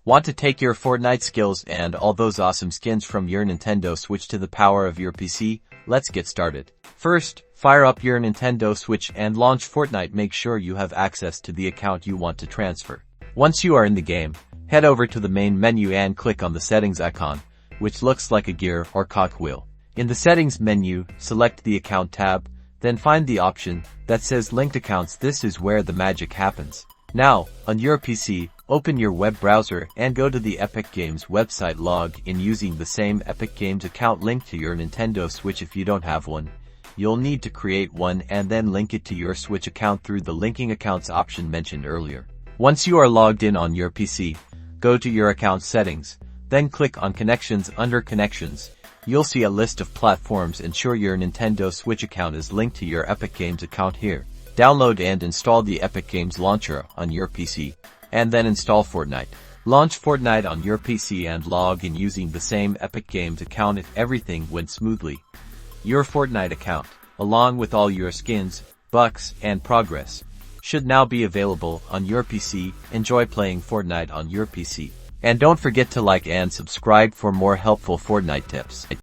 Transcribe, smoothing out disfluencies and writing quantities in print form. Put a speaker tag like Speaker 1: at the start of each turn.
Speaker 1: Want to take your Fortnite skills and all those awesome skins from your Nintendo Switch to the power of your PC? Let's get started. First, fire up your Nintendo Switch and launch Fortnite. Make sure you have access to the account you want to transfer. Once you are in the game, head over to the main menu and click on the settings icon, which looks like a gear or cogwheel. In the settings menu, select the account tab, then find the option that says linked accounts. This is where the magic happens. Now, on your PC, open your web browser and go to the Epic Games website. Log in using the same Epic Games account linked to your Nintendo Switch. If you don't have one, you'll need to create one and then link it to your Switch account through the linking accounts option mentioned earlier. Once you are logged in on your PC, go to your account settings, then click on Connections. Under Connections, you'll see a list of platforms. Ensure your Nintendo Switch account is linked to your Epic Games account here. Download and install the Epic Games launcher on your PC, and then install Fortnite. Launch Fortnite on your PC and log in using the same Epic Games account. If everything went smoothly, your Fortnite account, along with all your skins, bucks, and progress, should now be available on your PC. Enjoy playing Fortnite on your PC. And don't forget to like and subscribe for more helpful Fortnite tips.